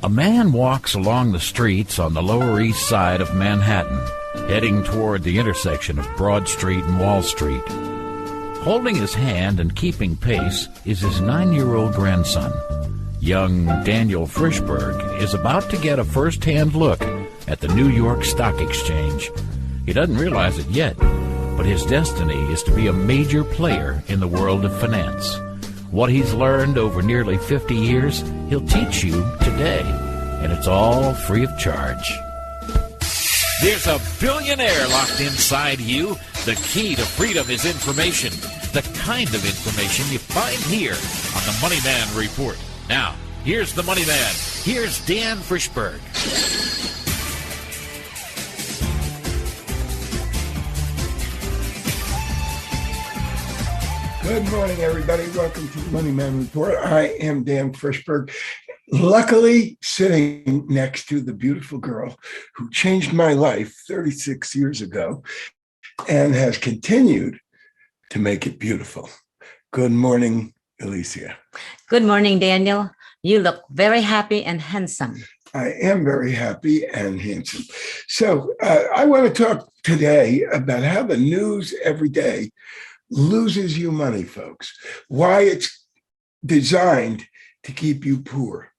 A man walks along the streets on the Lower East Side of Manhattan, heading toward the intersection of Broad Street and Wall Street. Holding his hand and keeping pace is his 9-year-old grandson. Young Daniel Frischberg is about to get a first-hand look at the New York Stock Exchange. He doesn't realize it yet, but his destiny is to be a major player in the world of finance. What he's learned over nearly 50 years, he'll teach you today, and it's all free of charge. There's a billionaire locked inside you. The key to freedom is information, the kind of information you find here on the MoneyMan Report. Now, here's the Money Man. Here's Dan Frischberg. Good morning, everybody. Welcome to the MoneyMan Report. I am Dan Frischberg, luckily sitting next to the beautiful girl who changed my life 36 years ago and has continued to make it beautiful. Good morning, Alicia. Good morning, Daniel. You look very happy and handsome. I am very happy and handsome. So I want to talk today about how the news every day loses you money, folks. Why it's designed to keep you poor.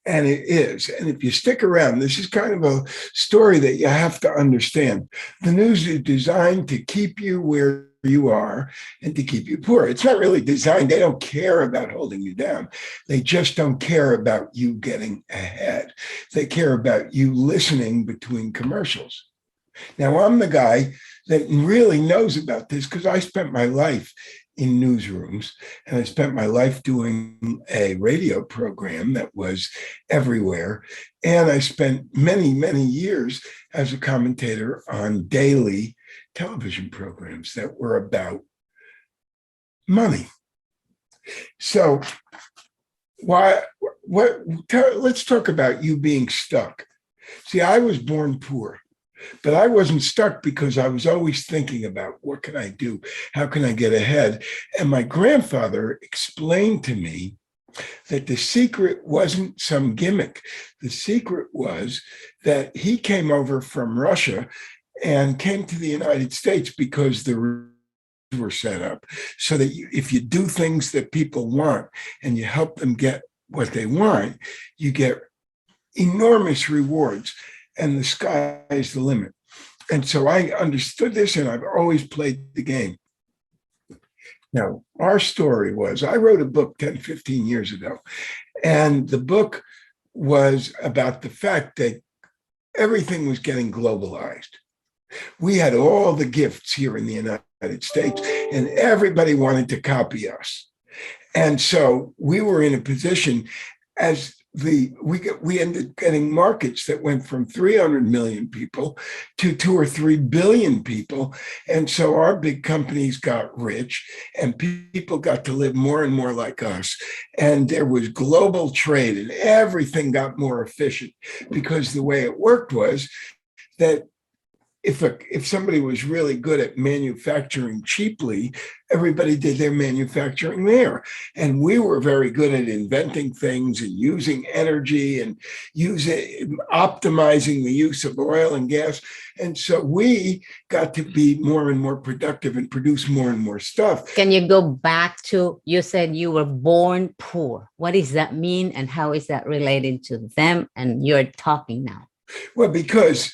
And it is. And if you stick around, this is kind of a story that you have to understand. The news is designed to keep you where you are and to keep you poor. It's not really designed. They don't care about holding you down. They just don't care about you getting ahead. They care about you listening between commercials. Now, I'm the guy that really knows about this because I spent my life in newsrooms and I spent my life doing a radio program that was everywhere. And I spent many, many years as a commentator on daily television programs that were about money. So let's talk about you being stuck. See, I was born poor. But I wasn't stuck because I was always thinking about what can I do? How can I get ahead? And my grandfather explained to me that the secret wasn't some gimmick. The secret was that he came over from Russia and came to the United States because the rules were set up so that if you do things that people want and you help them get what they want, you get enormous rewards. And the sky is the limit. And so I understood this, and I've always played the game. Now, our story was, I wrote a book 10, 15 years ago, and the book was about the fact that everything was getting globalized. We had all the gifts here in the United States, and everybody wanted to copy us. And so we were in a position as we ended up getting markets that went from 300 million people to 2 or 3 billion people. And so our big companies got rich and people got to live more and more like us. And there was global trade and everything got more efficient because the way it worked was that if somebody was really good at manufacturing cheaply, everybody did their manufacturing there. And we were very good at inventing things and using energy and optimizing the use of oil and gas. And so we got to be more and more productive and produce more and more stuff. Can you go back to, you said you were born poor. What does that mean? And how is that related to them? And you're talking now. Well, because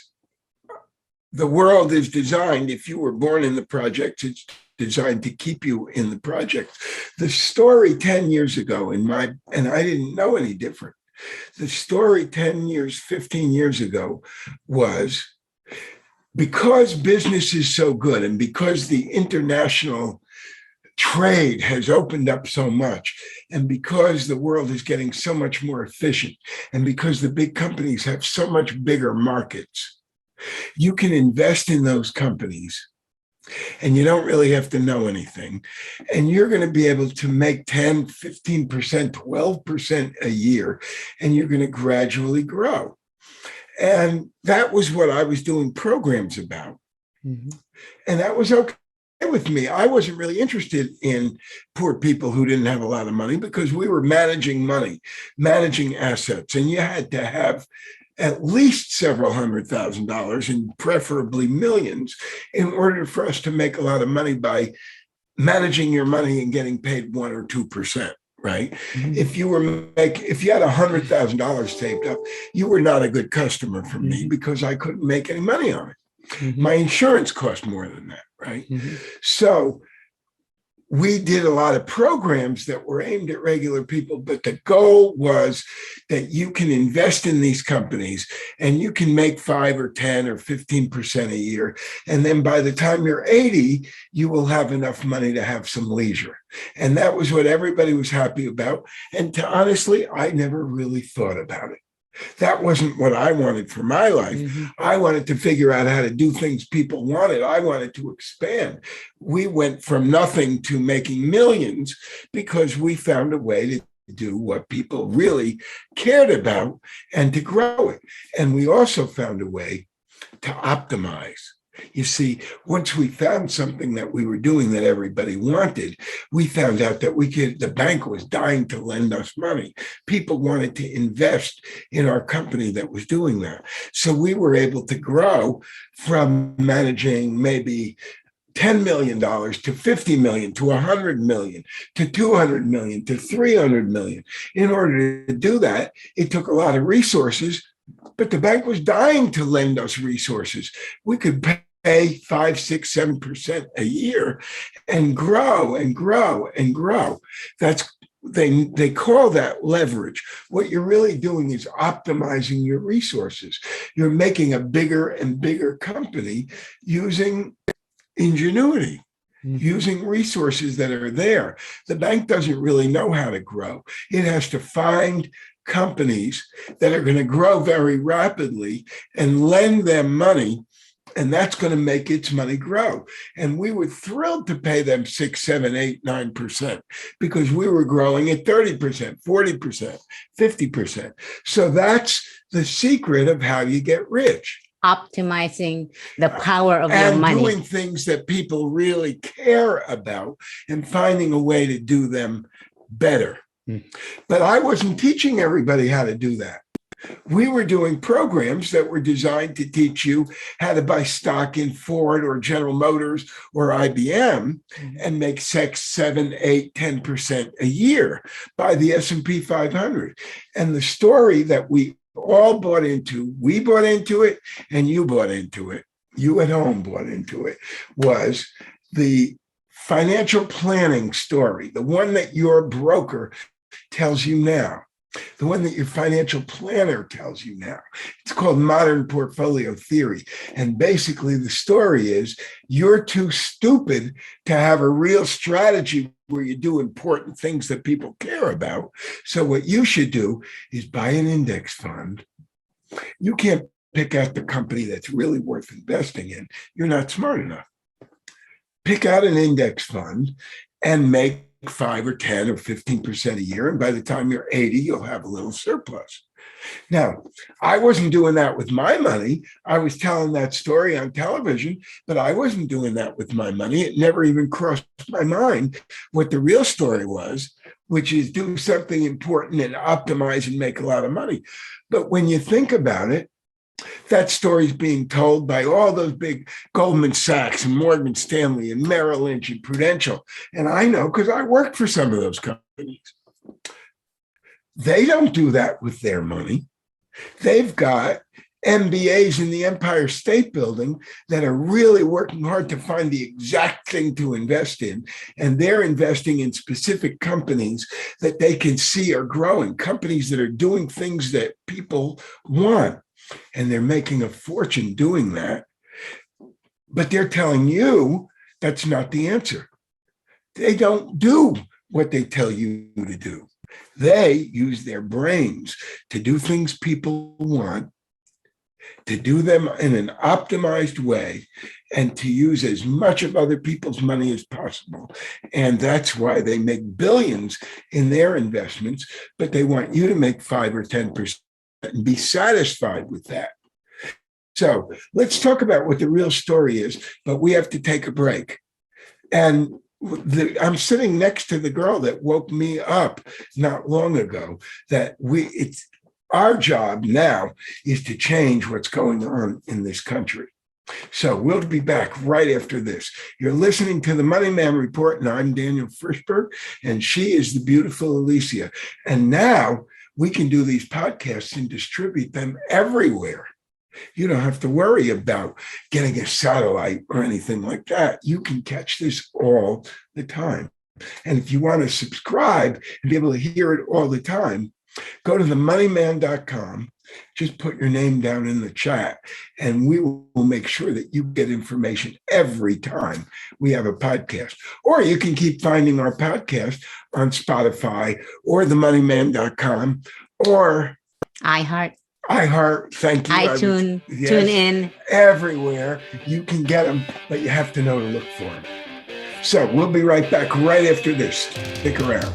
the world is designed, if you were born in the projects, it's designed to keep you in the projects. The story 10 years ago and I didn't know any different. The story 10 years, 15 years ago was because business is so good and because the international trade has opened up so much and because the world is getting so much more efficient and because the big companies have so much bigger markets, you can invest in those companies and you don't really have to know anything. And you're going to be able to make 10, 15%, 12% a year, and you're going to gradually grow. And that was what I was doing programs about. Mm-hmm. And that was okay. with me, I wasn't really interested in poor people who didn't have a lot of money because we were managing money, managing assets, and you had to have at least several $100,000 and preferably millions in order for us to make a lot of money by managing your money and getting paid 1 or 2%. Right. Mhm. If you had $100,000 saved up, you were not a good customer for me because I couldn't make any money on it. My insurance cost more than that. Right. So we did a lot of programs that were aimed at regular people, but the goal was that you can invest in these companies and you can make 5 or 10 or 15% a year. And then by the time you're 80, you will have enough money to have some leisure. And that was what everybody was happy about. And honestly, I never really thought about it. That wasn't what I wanted for my life. I wanted to figure out how to do things people wanted. I wanted to expand. We went from nothing to making millions because we found a way to do what people really cared about and to grow it. And we also found a way to optimize. You see, once we found something that we were doing that everybody wanted, we found out that the bank was dying to lend us money. People wanted to invest in our company that was doing that. So we were able to grow from managing maybe $10 million to $50 million to $100 million to $200 million to $300 million. In order to do that, it took a lot of resources, but the bank was dying to lend us resources. We could pay 5, 6, 7% a year and grow and grow and grow. They call that leverage. What you're really doing is optimizing your resources. You're making a bigger and bigger company using ingenuity, using resources that are there. The bank doesn't really know how to grow. It has to find companies that are going to grow very rapidly and lend them money, and that's going to make its money grow. And we were thrilled to pay them 6, 7, 8, 9% because we were growing at 30%, 40%, 50%. So that's the secret of how you get rich. Optimizing the power of your money. And doing things that people really care about and finding a way to do them better. But I wasn't teaching everybody how to do that. We were doing programs that were designed to teach you how to buy stock in Ford or General Motors or IBM and make 6, 7, 8, 10% a year by the S&P 500. And the story that we all bought into, we bought into it and you bought into it, you at home bought into it, was the financial planning story, the one that your broker tells you now, the one that your financial planner tells you now. It's called modern portfolio theory. And basically the story is you're too stupid to have a real strategy where you do important things that people care about. So what you should do is buy an index fund. You can't pick out the company that's really worth investing in. You're not smart enough. Pick out an index fund and make 5 or 10 or 15% a year. And by the time you're 80, you'll have a little surplus. Now, I wasn't doing that with my money. I was telling that story on television, but I wasn't doing that with my money. It never even crossed my mind what the real story was, which is do something important and optimize and make a lot of money. But when you think about it, that story is being told by all those big Goldman Sachs and Morgan Stanley and Merrill Lynch and Prudential. And I know because I worked for some of those companies. They don't do that with their money. They've got MBAs in the Empire State Building that are really working hard to find the exact thing to invest in. And they're investing in specific companies that they can see are growing, companies that are doing things that people want. And they're making a fortune doing that. But they're telling you that's not the answer. They don't do what they tell you to do. They use their brains to do things people want, to do them in an optimized way, and to use as much of other people's money as possible. And that's why they make billions in their investments, but they want you to make 5 or 10% and be satisfied with that. So let's talk about what the real story is, but we have to take a break. And I'm sitting next to the girl that woke me up not long ago. That it's our job now is to change what's going on in this country. So we'll be back right after this. You're listening to the MoneyMan Report, and I'm Daniel Frischberg, and she is the beautiful Alicia. And now we can do these podcasts and distribute them everywhere. You don't have to worry about getting a satellite or anything like that. You can catch this all the time. And if you want to subscribe and be able to hear it all the time, go to themoneyman.com. Just put your name down in the chat, and we will make sure that you get information every time we have a podcast. Or you can keep finding our podcast on Spotify or themoneyman.com or iHeart. Thank you. iTunes, tune in. Everywhere you can get them, but you have to know to look for them. So we'll be right back right after this. Stick around.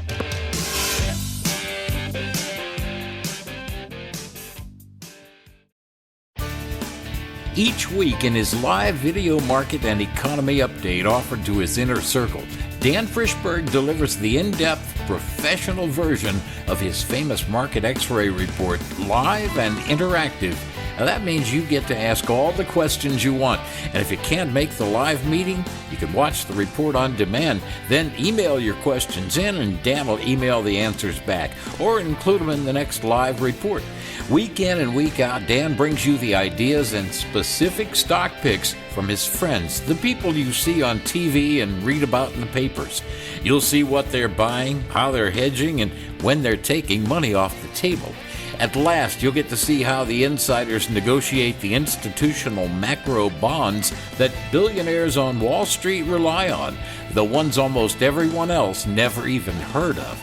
Each week in his live video market and economy update offered to his inner circle, Dan Frischberg delivers the in-depth, professional version of his famous Market X-ray report, live and interactive. Now that means you get to ask all the questions you want. And if you can't make the live meeting, you can watch the report on demand. Then email your questions in, and Dan will email the answers back or include them in the next live report. Week in and week out, Dan brings you the ideas and specific stock picks from his friends, the people you see on TV and read about in the papers. You'll see what they're buying, how they're hedging, and when they're taking money off the table. At last, you'll get to see how the insiders negotiate the institutional macro bonds that billionaires on Wall Street rely on, the ones almost everyone else never even heard of.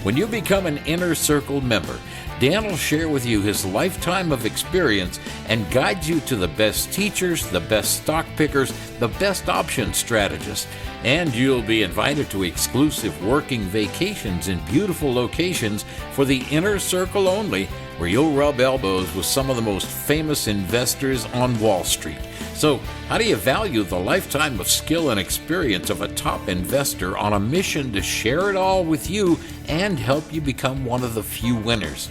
When you become an Inner Circle member, Dan will share with you his lifetime of experience and guide you to the best teachers, the best stock pickers, the best option strategists. And you'll be invited to exclusive working vacations in beautiful locations for the Inner Circle only, where you'll rub elbows with some of the most famous investors on Wall Street. So, how do you value the lifetime of skill and experience of a top investor on a mission to share it all with you and help you become one of the few winners?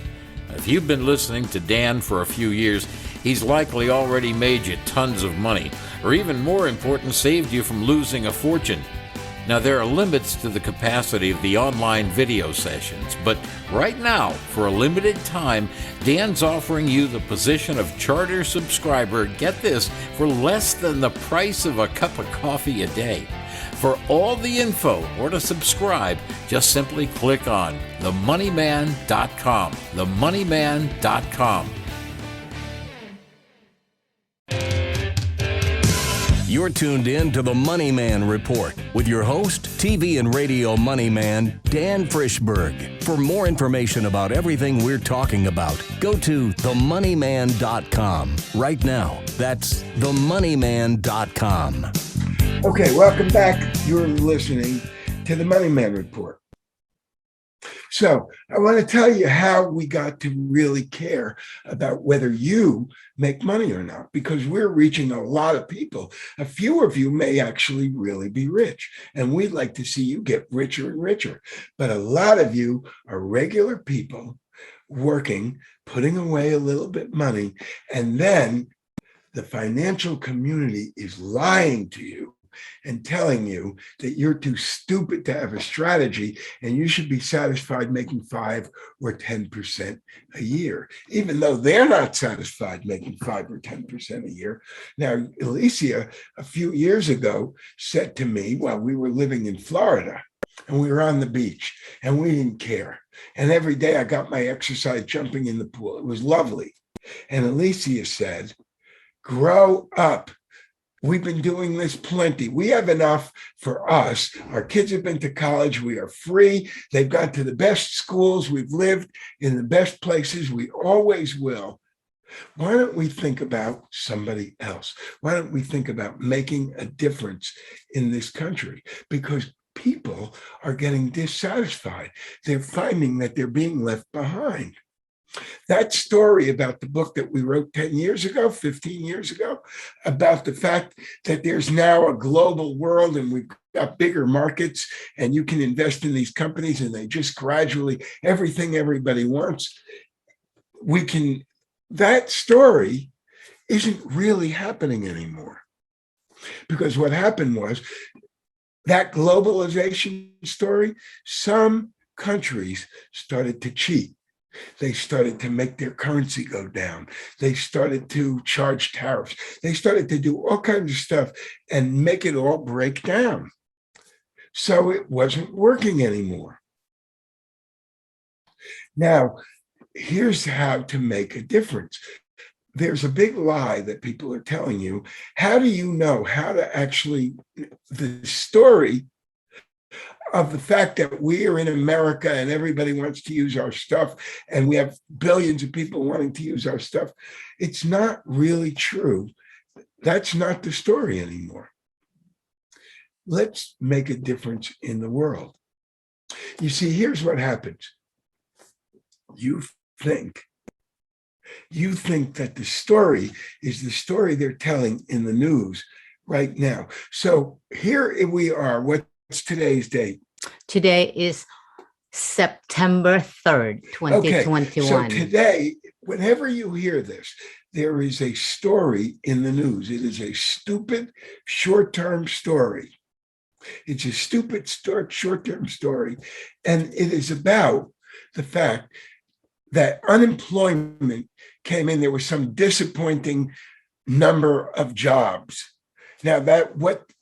If you've been listening to Dan for a few years, he's likely already made you tons of money, or even more important, saved you from losing a fortune. Now, there are limits to the capacity of the online video sessions, but right now, for a limited time, Dan's offering you the position of charter subscriber, get this, for less than the price of a cup of coffee a day. For all the info or to subscribe, just simply click on themoneyman.com. themoneyman.com. You're tuned in to the MoneyMan Report with your host, TV and radio money man, Dan Frischberg. For more information about everything we're talking about, go to themoneyman.com right now. That's themoneyman.com. Okay, welcome back. You're listening to the MoneyMan Report. So I want to tell you how we got to really care about whether you make money or not, because we're reaching a lot of people. A few of you may actually really be rich, and we'd like to see you get richer and richer. But a lot of you are regular people working, putting away a little bit money, and then the financial community is lying to you and telling you that you're too stupid to have a strategy and you should be satisfied making 5 or 10% a year, even though they're not satisfied making 5 or 10% a year. Now, Alicia, a few years ago, said to me while we were living in Florida, and we were on the beach, and we didn't care. And every day I got my exercise jumping in the pool. It was lovely. And Alicia said, grow up. We've been doing this plenty. We have enough for us. Our kids have been to college. We are free. They've gone to the best schools. We've lived in the best places. We always will. Why don't we think about somebody else? Why don't we think about making a difference in this country? Because people are getting dissatisfied. They're finding that they're being left behind. That story about the book that we wrote 10 years ago, 15 years ago, about the fact that there's now a global world and we've got bigger markets and you can invest in these companies and they just gradually, everything everybody wants. That story isn't really happening anymore. Because what happened was that globalization story, some countries started to cheat. They started to make their currency go down. They started to charge tariffs. They started to do all kinds of stuff and make it all break down. So it wasn't working anymore. Now, here's how to make a difference. There's a big lie that people are telling you. How do you know how to actually, the story of the fact that we are in America and everybody wants to use our stuff and we have billions of people wanting to use our stuff, it's not really true. That's not the story anymore. Let's make a difference in the world. You see, here's what happens. You think that the story is the story they're telling in the news right now. So here we are. What's today's date? Today is September 3rd, 2021. Okay, so today, whenever you hear this, there is a story in the news. It is a stupid short-term story. It's a stupid short-term story. And it is about the fact that unemployment came in. There was some disappointing number of jobs. Now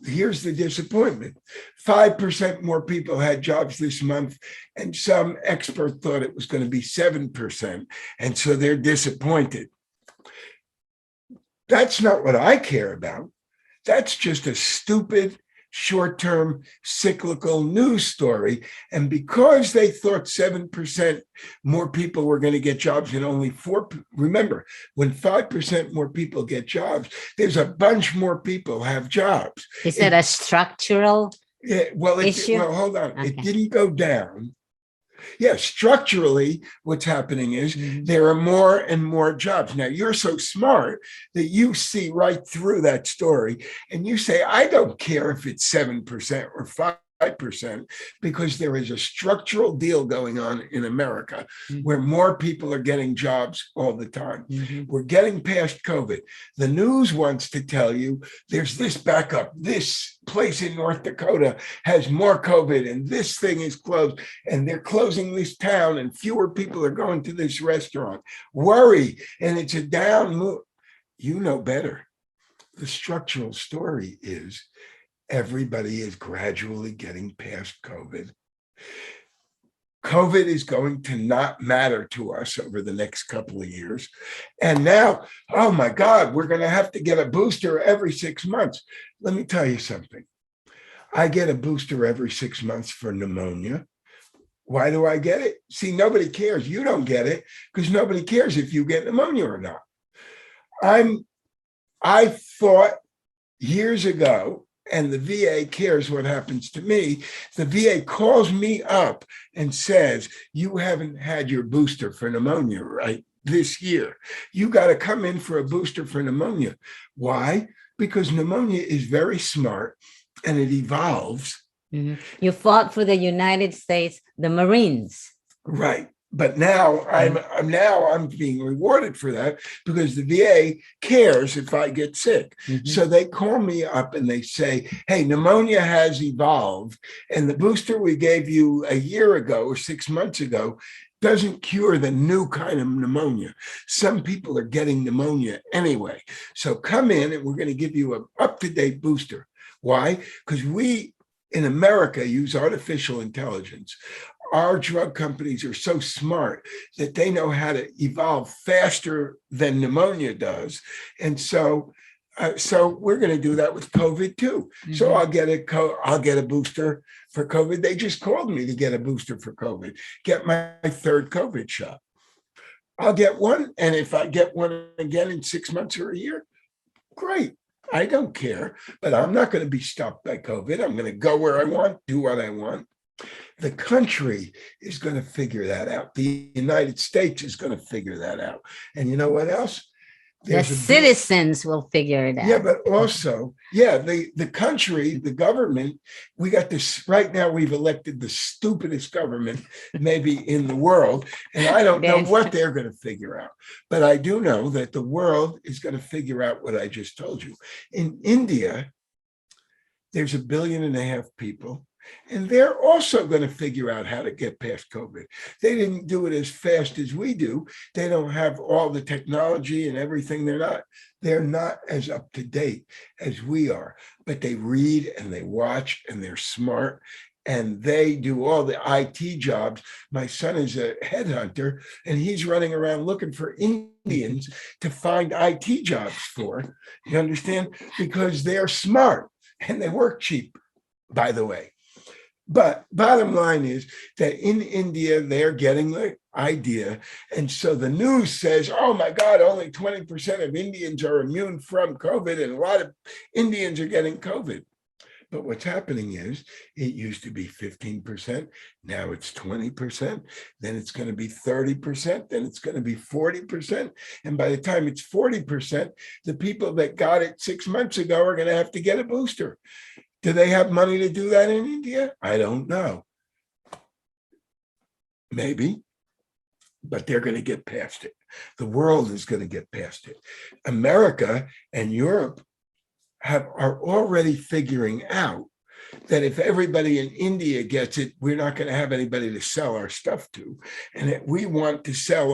here's the disappointment. 5% more people had jobs this month, and some expert thought it was going to be 7%. And so they're disappointed. That's not what I care about. That's just a stupid, short-term, cyclical news story. And because they thought 7% more people were going to get jobs and only 4%, remember, when 5% more people get jobs, there's a bunch more people have jobs. Is it a structural issue? Well, hold on. Okay. It didn't go down. Yeah, structurally, what's happening is there are more and more jobs. Now, you're so smart that you see right through that story and you say, I don't care if it's 7% or 5%, because there is a structural deal going on in America where more people are getting jobs all the time. We're getting past COVID. The news wants to tell you there's this backup. This place in North Dakota has more COVID and this thing is closed and they're closing this town and fewer people are going to this restaurant. Worry, and it's a down move. You know better. The structural story is everybody is gradually getting past COVID. COVID is going to not matter to us over the next couple of years. And now, oh my God, we're going to have to get a booster every 6 months. Let me tell you something. I get a booster every 6 months for pneumonia. Why do I get it? See, nobody cares. You don't get it because nobody cares if you get pneumonia or not. I thought years ago, and the VA cares what happens to me, the VA calls me up and says, you haven't had your booster for pneumonia, right, this year. You got to come in for a booster for pneumonia. Why? Because pneumonia is very smart and it evolves. You fought for the United States, the Marines. Right. But now I'm being rewarded for that because the VA cares if I get sick. So they call me up and they say, hey, pneumonia has evolved and the booster we gave you a year ago or 6 months ago doesn't cure the new kind of pneumonia. Some people are getting pneumonia anyway. So come in and we're going to give you an up-to-date booster. Why? Because we in America use artificial intelligence. Our drug companies are so smart that they know how to evolve faster than pneumonia does. And so we're going to do that with COVID too. So I'll get a booster for COVID. They just called me to get a booster for COVID, get my third COVID shot. I'll get one. And if I get one again in 6 months or a year, great. I don't care, but I'm not going to be stopped by COVID. I'm going to go where I want, do what I want. The country is going to figure that out. The United States is going to figure that out. And you know what else? The There's citizens will figure it out. Yeah, but also, the country, the government, we got this right now. We've elected the stupidest government maybe in the world. And I don't know what they're going to figure out. But I do know that the world is going to figure out what I just told you. In India, there's 1.5 billion people. And they're also going to figure out how to get past COVID. They didn't do it as fast as we do. They don't have all the technology and everything. They're not as up to date as we are, but they read and they watch and they're smart and they do all the IT jobs. My son is a headhunter and he's running around looking for Indians to find IT jobs for. You understand? Because they're smart and they work cheap, by the way. But bottom line is that in India, they're getting the idea. And so the news says, oh my God, only 20% of Indians are immune from COVID, and a lot of Indians are getting COVID. But what's happening is it used to be 15%. Now it's 20%. Then it's going to be 30%. Then it's going to be 40%. And by the time it's 40%, the people that got it 6 months ago are going to have to get a booster. Do they have money to do that in India? I don't know. Maybe, but they're going to get past it. The world is going to get past it. America and Europe are already figuring out that if everybody in India gets it, we're not going to have anybody to sell our stuff to, and that we want to sell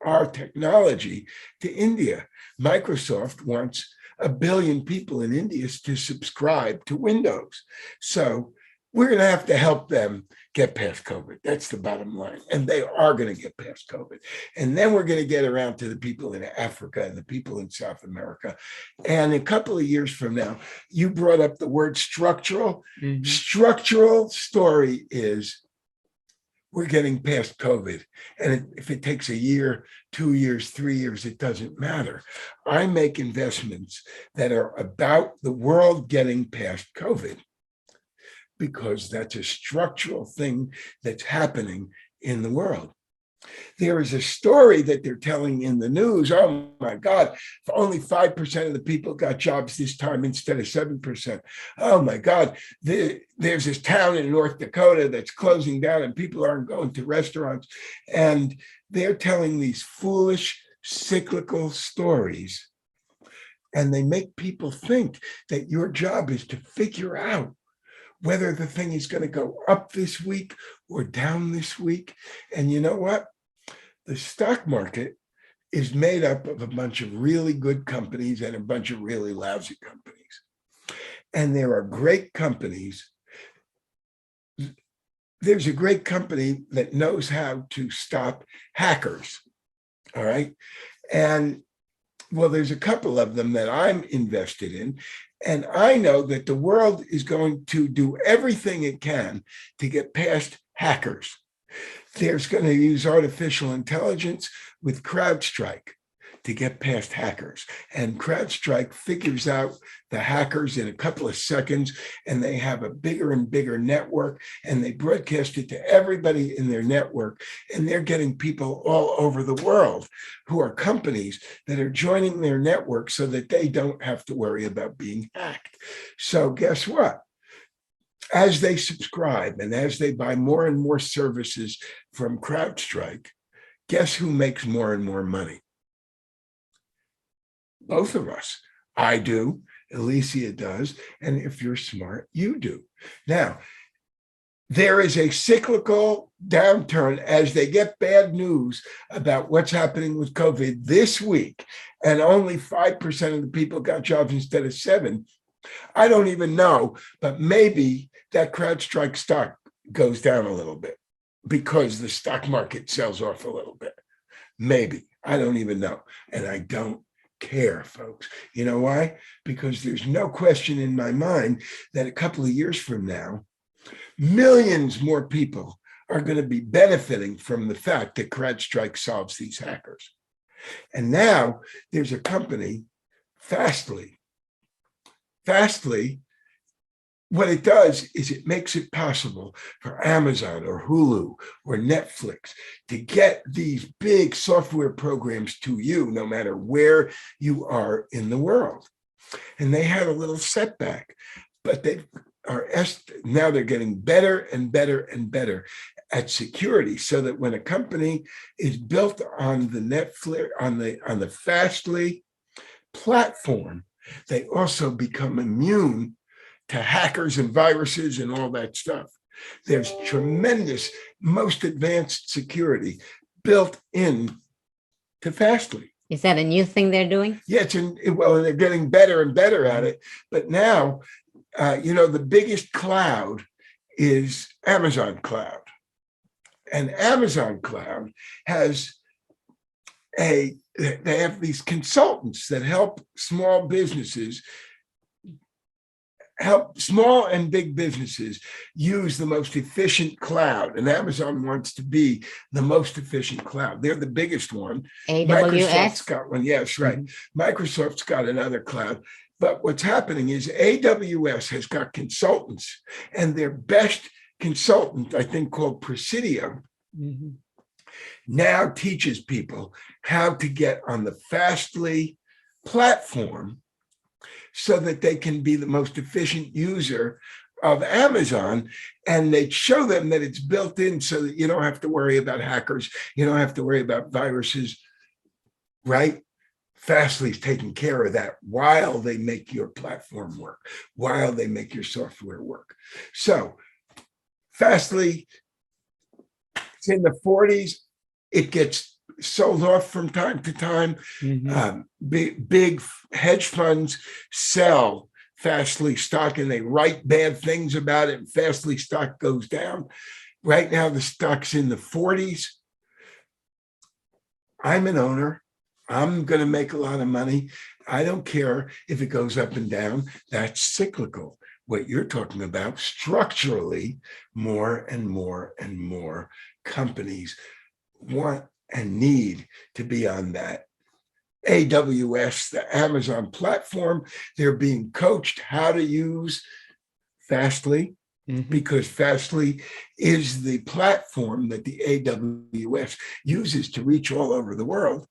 our technology to India. Microsoft wants 1 billion people in India to subscribe to Windows. So we're going to have to help them get past COVID. That's the bottom line. And they are going to get past COVID. And then we're going to get around to the people in Africa and the people in South America. And a couple of years from now, you brought up the word structural. Mm-hmm. Structural story is we're getting past COVID. And if it takes 1 year, 2 years, 3 years, it doesn't matter. I make investments that are about the world getting past COVID because that's a structural thing that's happening in the world. There is a story that they're telling in the news. Oh my God, only 5% of the people got jobs this time instead of 7%. Oh my God, there's this town in North Dakota that's closing down and people aren't going to restaurants. And they're telling these foolish, cyclical stories. And they make people think that your job is to figure out whether the thing is going to go up this week or down this week. And you know what? The stock market is made up of a bunch of really good companies and a bunch of really lousy companies. And there are great companies. There's a great company that knows how to stop hackers. All right. And well, there's a couple of them that I'm invested in. And I know that the world is going to do everything it can to get past hackers. There's going to use artificial intelligence with CrowdStrike to get past hackers. And CrowdStrike figures out the hackers in a couple of seconds, and they have a bigger and bigger network, and they broadcast it to everybody in their network. And they're getting people all over the world who are companies that are joining their network so that they don't have to worry about being hacked. So guess what? As they subscribe and as they buy more and more services from CrowdStrike, guess who makes more and more money? Both of us. I do, Alicia does, and if you're smart, you do. Now, there is a cyclical downturn as they get bad news about what's happening with COVID this week, and only 5% of the people got jobs instead of 7%. I don't even know, but maybe that CrowdStrike stock goes down a little bit because the stock market sells off a little bit. Maybe. I don't even know. And I don't care, folks. You know why? Because there's no question in my mind that a couple of years from now, millions more people are going to be benefiting from the fact that CrowdStrike solves these hackers. And now there's a company, Fastly what it does is it makes it possible for Amazon or Hulu or Netflix to get these big software programs to you, no matter where you are in the world. And they had a little setback, but now they're getting better and better and better at security, so that when a company is built on the Netflix, on the Fastly platform, they also become immune to hackers and viruses and all that stuff. There's tremendous, most advanced security built in to Fastly. Is that a new thing they're doing? Yeah, well, they're getting better and better at it. But now, the biggest cloud is Amazon Cloud. And Amazon Cloud they have these consultants that help small and big businesses use the most efficient cloud. And Amazon wants to be the most efficient cloud. They're the biggest one. AWS? Microsoft's got one. Yes, right. Microsoft's got another cloud. But what's happening is AWS has got consultants, and their best consultant, I think called Presidio, now teaches people how to get on the Fastly platform so that they can be the most efficient user of Amazon. And they show them that it's built in so that you don't have to worry about hackers. You don't have to worry about viruses, right? Fastly's taking care of that while they make your platform work, while they make your software work. So Fastly, it's in the 40s. It gets sold off from time to time. Big hedge funds sell Fastly stock, and they write bad things about it, and Fastly stock goes down. Right now, the stock's in the 40s. I'm an owner. I'm going to make a lot of money. I don't care if it goes up and down. That's cyclical. What you're talking about, structurally, more and more and more companies want and need to be on that AWS, the Amazon platform. They're being coached how to use Fastly, because Fastly is the platform that the AWS uses to reach all over the world.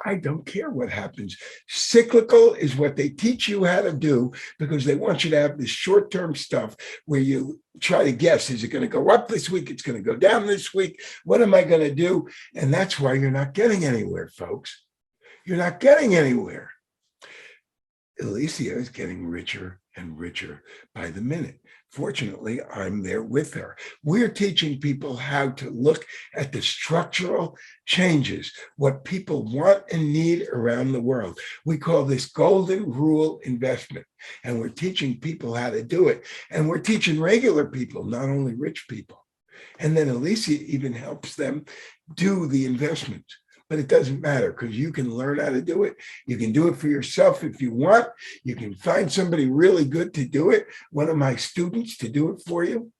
I don't care what happens. Cyclical is what they teach you how to do, because they want you to have this short-term stuff where you try to guess, is it going to go up this week? It's going to go down this week. What am I going to do? And that's why you're not getting anywhere, folks. You're not getting anywhere. Alicia is getting richer and richer by the minute. Fortunately, I'm there with her. We're teaching people how to look at the structural changes, what people want and need around the world. We call this golden rule investment, and we're teaching people how to do it. And we're teaching regular people, not only rich people. And then Alicia even helps them do the investments. But it doesn't matter, because you can learn how to do it. You can do it for yourself if you want. You can find somebody really good to do it, one of my students to do it for you.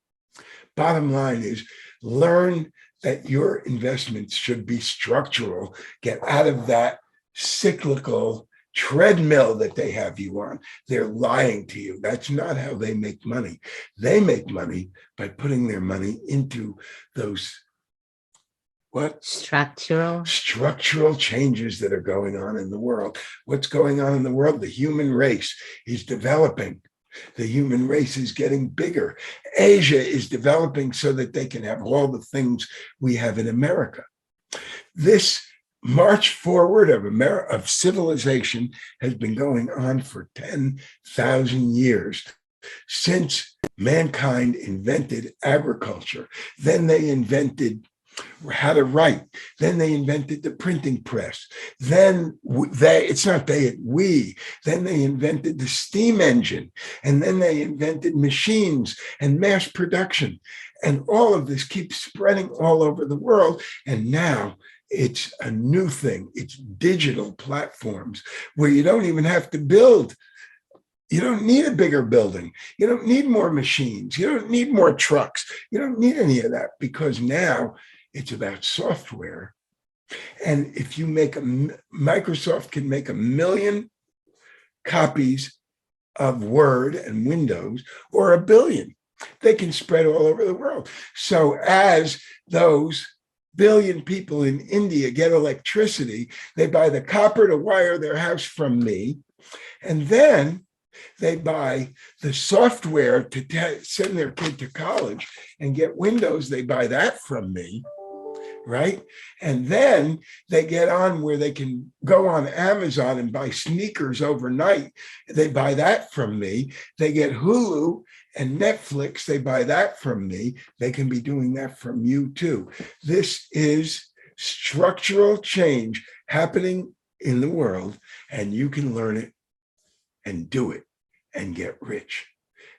Bottom line is, learn that your investments should be structural. Get out of that cyclical treadmill that they have you on. They're lying to you. That's not how they make money. They make money by putting their money into those structural changes that are going on in the world. What's going on in the world? The human race is developing. The human race is getting bigger. Asia is developing so that they can have all the things we have in America. This march forward of civilization has been going on for 10,000 years, since mankind invented agriculture. Then they invented how to write. Then they invented the printing press. Then we. Then they invented the steam engine. And then they invented machines and mass production. And all of this keeps spreading all over the world. And now it's a new thing. It's digital platforms where you don't even have to build. You don't need a bigger building. You don't need more machines. You don't need more trucks. You don't need any of that, because now it's about software. And if you Microsoft can make 1 million copies of Word and Windows, or 1 billion. They can spread all over the world. So as those 1 billion people in India get electricity, they buy the copper to wire their house from me, and then they buy the software to send their kid to college and get Windows. They buy that from me, right? And then they get on where they can go on Amazon and buy sneakers overnight. They buy that from me. They get Hulu and Netflix. They buy that from me. They can be doing that from you too. This is structural change happening in the world, and you can learn it and do it and get rich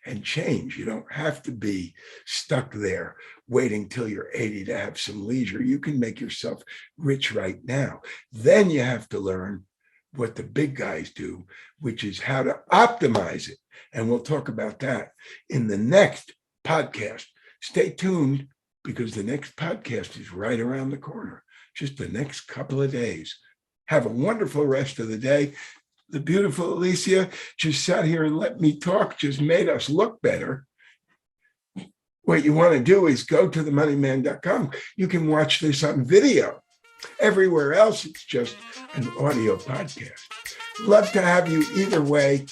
and change. You don't have to be stuck there waiting till you're 80 to have some leisure. You can make yourself rich right now. Then you have to learn what the big guys do, which is how to optimize it. And we'll talk about that in the next podcast. Stay tuned, because the next podcast is right around the corner, just the next couple of days. Have a wonderful rest of the day. The beautiful Alicia just sat here and let me talk, just made us look better. What you want to do is go to themoneyman.com. You can watch this on video. Everywhere else, it's just an audio podcast. Love to have you either way.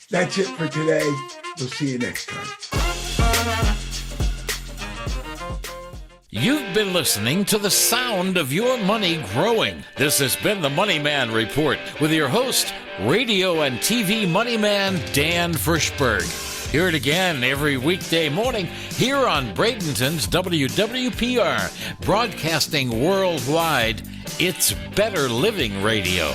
That's it for today. We'll see you next time. You've been listening to the sound of your money growing. This has been the MoneyMan Report with your host, radio and TV money man, Dan Frischberg. Hear it again every weekday morning here on Bradenton's WWPR, broadcasting worldwide. It's Better Living Radio.